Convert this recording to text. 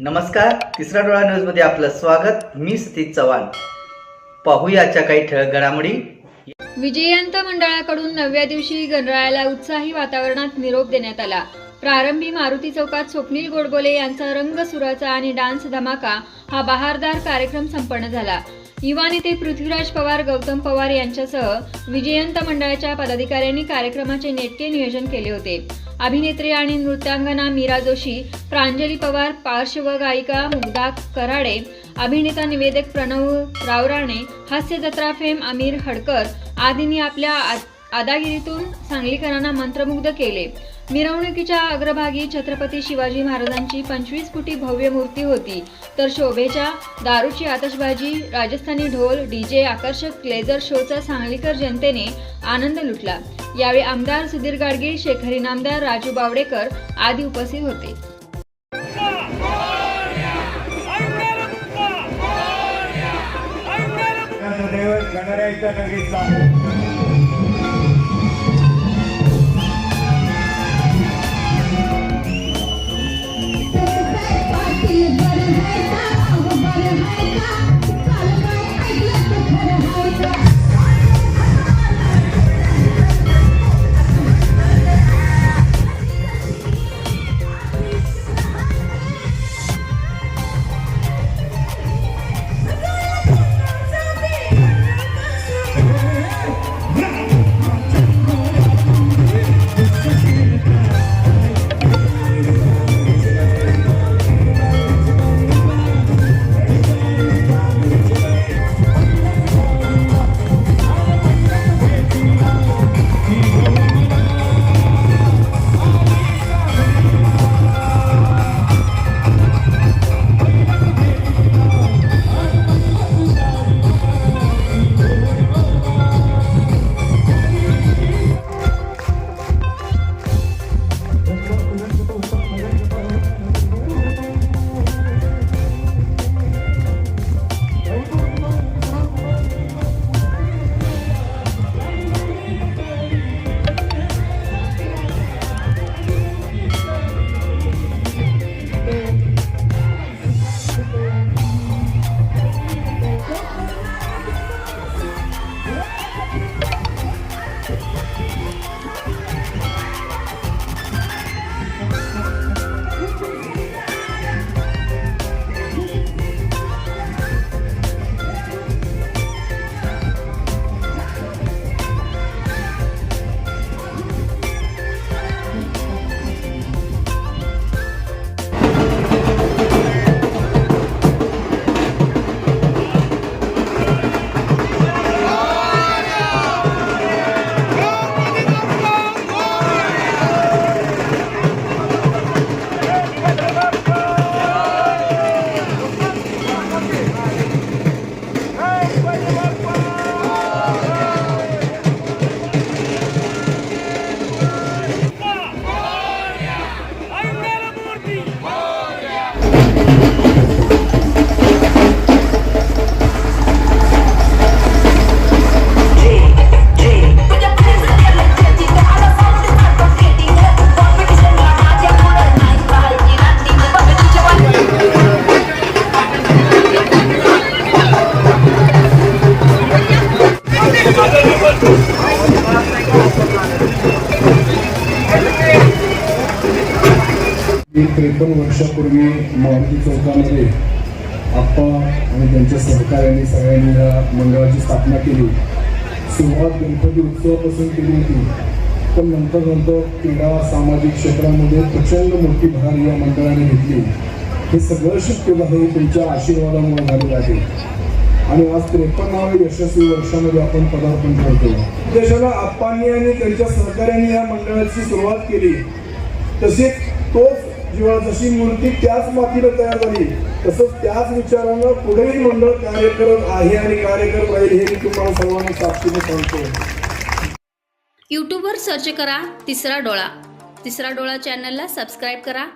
नमस्कार, तिसरा डोळा न्यूज मध्ये आपलं स्वागत। मी सतीश चव्हाण। पाहूयाच्या काही ठळक घडामोडी। विजयंत मंडळाकडून 9व्या दिवशी गणरायाला उत्साही वातावरणात निरोप देण्यात आला। प्रारंभी मारुती चौकात स्वप्नील गोडबोले यांचा रंगसुराचा आणि डान्स धमाका हा बहारदार कार्यक्रम संपन्न झाला। युवा नेते पृथ्वीराज पवार, गौतम पवार यांच्यासह विजयंत मंडळाच्या पदाधिकाऱ्यांनी कार्यक्रमाचे नेटके नियोजन केले होते। अभिनेत्री आणि नृत्यांगना मीरा जोशी, प्रांजली पवार, पार्श्वगायिका मुग्धा कराडे, अभिनेता निवेदक प्रणव रावराणे, हास्य जत्रा फेम आमिर हडकर आदींनी आपल्या अदागिरीतून सांगलीकरांना मंत्रमुग्ध केले। मिरवणुकीच्या अग्रभागी छत्रपती शिवाजी महाराजांची 25 फुटी भव्य मूर्ती होती, तर शोभेच्या दारूची आतषबाजी, राजस्थानी ढोल, डीजे, आकर्षक लेझर शोचा सांगलीकर जनतेने आनंद लुटला। यावेळी आमदार सुधीर गाडगीळ, शेखर इनामदार, राजू बावडेकर आदी उपस्थित होते। एक 53 वर्षापूर्वी मारुती चौकामध्ये आप्पा आणि त्यांच्या सहकार्यांनी सगळ्यांनी या मंडळाची स्थापना केली। सुरुवात गणपती उत्सवापासून केली होती, पण नंतर क्रीडा सामाजिक क्षेत्रामध्ये प्रचंड मोठी भर या मंडळाने घेतली। हे सगळं शक्य झालं त्यांच्या आशीर्वादामुळे झालेलं आहे आणि आज 53व्या यशस्वी वर्षामध्ये आपण पदार्पण करतो। देशाला आप्पांनी आणि त्यांच्या सहकार्यांनी या मंडळाची सुरुवात केली, तसेच तोच जेव्हा जशी मूर्ती त्याच मातीनं तयार झाली, तसंच त्याच विचारानं पुढेही मंडळ कार्य करत आहे आणि कार्य करत राहील हे मी तुम्हाला सर्वांना साक्षीने सांगतो। यूट्यूबवर सर्च करा तिसरा डोळा चॅनलला सबस्क्राईब करा।